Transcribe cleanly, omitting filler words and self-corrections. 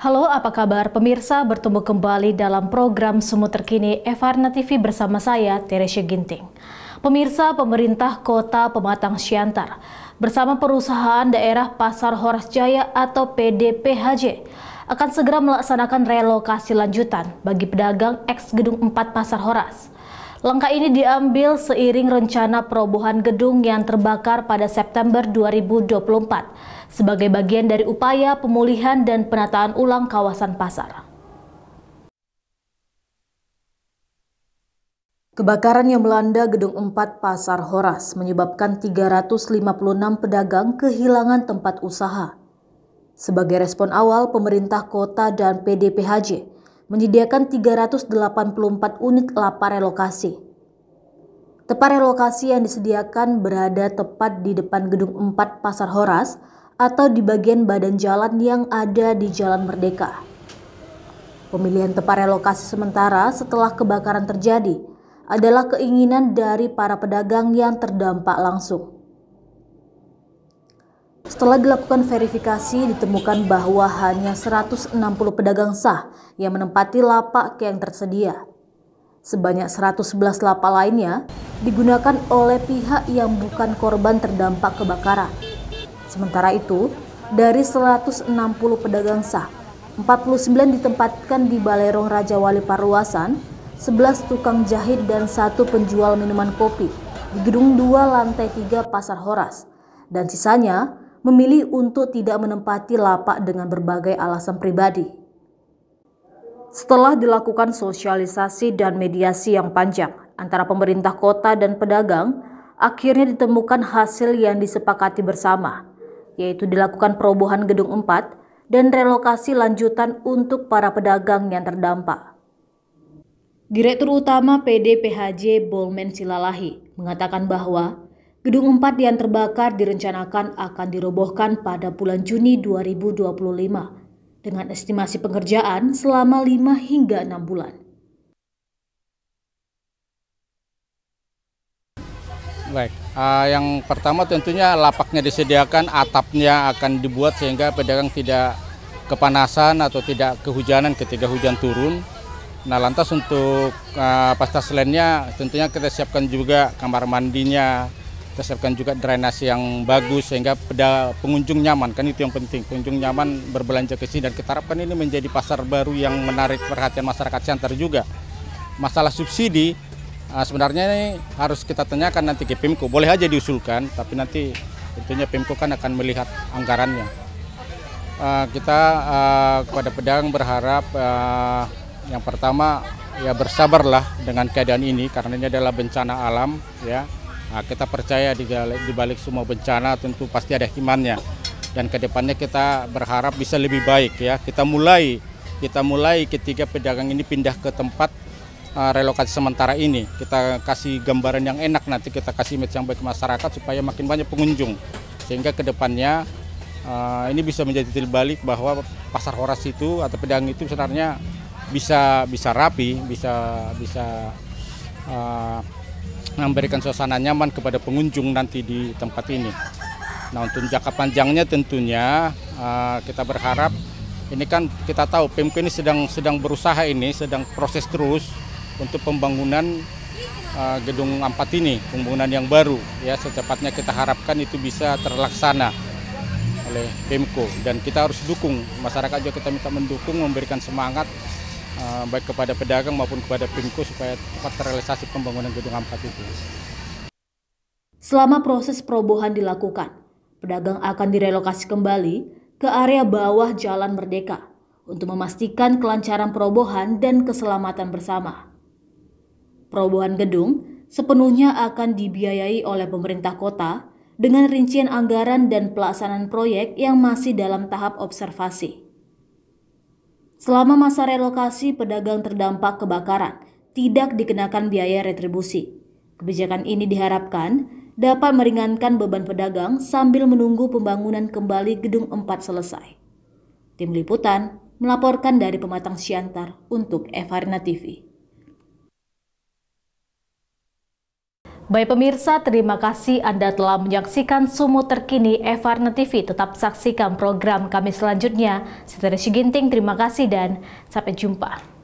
Halo, apa kabar pemirsa? Bertemu kembali dalam program Sumut Terkini Evarna TV bersama saya, Teresia Ginting. Pemirsa, pemerintah Kota Pematang Siantar bersama perusahaan daerah Pasar Horas Jaya atau PDPHJ akan segera melaksanakan relokasi lanjutan bagi pedagang eks Gedung 4 Pasar Horas. Langkah ini diambil seiring rencana perobohan gedung yang terbakar pada September 2024 sebagai bagian dari upaya pemulihan dan penataan ulang kawasan pasar. Kebakaran yang melanda Gedung 4 Pasar Horas menyebabkan 356 pedagang kehilangan tempat usaha. Sebagai respon awal, pemerintah kota dan PDPHJ menyediakan 384 unit lapak relokasi. Tempat relokasi yang disediakan berada tepat di depan Gedung 4 Pasar Horas atau di bagian badan jalan yang ada di Jalan Merdeka. Pemilihan tempat relokasi sementara setelah kebakaran terjadi adalah keinginan dari para pedagang yang terdampak langsung. Setelah dilakukan verifikasi, ditemukan bahwa hanya 160 pedagang sah yang menempati lapak yang tersedia. Sebanyak 111 lapak lainnya digunakan oleh pihak yang bukan korban terdampak kebakaran. Sementara itu, dari 160 pedagang sah, 49 ditempatkan di Balerong Raja Wali Parluasan, 11 tukang jahit dan 1 penjual minuman kopi di Gedung 2 lantai 3 Pasar Horas, dan sisanya memilih untuk tidak menempati lapak dengan berbagai alasan pribadi. Setelah dilakukan sosialisasi dan mediasi yang panjang antara pemerintah kota dan pedagang, akhirnya ditemukan hasil yang disepakati bersama, yaitu dilakukan perobohan Gedung 4 dan relokasi lanjutan untuk para pedagang yang terdampak. Direktur Utama PDPHJ Bolmen Silalahi mengatakan bahwa Gedung 4 yang terbakar direncanakan akan dirobohkan pada bulan Juni 2025 dengan estimasi pengerjaan selama 5 hingga 6 bulan. Baik, yang pertama tentunya lapaknya disediakan, atapnya akan dibuat sehingga pedagang tidak kepanasan atau tidak kehujanan ketika hujan turun. Nah, lantas untuk fasilitas lainnya tentunya kita siapkan juga kamar mandinya, kita siapkan juga drainase yang bagus sehingga pengunjung nyaman, kan itu yang penting, pengunjung nyaman berbelanja ke sini, dan kita harapkan ini menjadi pasar baru yang menarik perhatian masyarakat Siantar juga. Masalah subsidi sebenarnya ini harus kita tanyakan nanti ke Pemko, boleh aja diusulkan, tapi nanti tentunya Pemko kan akan melihat anggarannya. Kita kepada pedagang berharap yang pertama ya bersabarlah dengan keadaan ini karena ini adalah bencana alam ya. Nah, kita percaya di balik semua bencana tentu pasti ada hikmahnya, dan kedepannya kita berharap bisa lebih baik ya. Kita mulai ketika pedagang ini pindah ke tempat relokasi sementara ini, kita kasih gambaran yang enak, nanti kita kasih image yang baik ke masyarakat supaya makin banyak pengunjung, sehingga kedepannya ini bisa menjadi titik balik bahwa Pasar Horas itu atau pedagang itu sebenarnya bisa rapi, bisa memberikan suasana nyaman kepada pengunjung nanti di tempat ini. Nah, untuk jangka panjangnya tentunya kita berharap, ini kan kita tahu Pemko ini sedang berusaha, ini sedang proses terus untuk pembangunan Gedung 4 ini, pembangunan yang baru ya. Secepatnya kita harapkan itu bisa terlaksana oleh Pemko, dan kita harus dukung, masyarakat juga kita minta mendukung, memberikan semangat baik kepada pedagang maupun kepada Pemko supaya cepat terrealisasi pembangunan Gedung 4 itu. Selama proses perobohan dilakukan, pedagang akan direlokasi kembali ke area bawah Jalan Merdeka untuk memastikan kelancaran perobohan dan keselamatan bersama. Perobohan gedung sepenuhnya akan dibiayai oleh pemerintah kota dengan rincian anggaran dan pelaksanaan proyek yang masih dalam tahap observasi. Selama masa relokasi, pedagang terdampak kebakaran tidak dikenakan biaya retribusi. Kebijakan ini diharapkan dapat meringankan beban pedagang sambil menunggu pembangunan kembali Gedung 4 selesai. Tim Liputan melaporkan dari Pematang Siantar untuk Evarna TV. Baik pemirsa, terima kasih Anda telah menyaksikan Sumut Terkini Evarna TV. Tetap saksikan program kami selanjutnya. Saya Teresia Ginting, terima kasih dan sampai jumpa.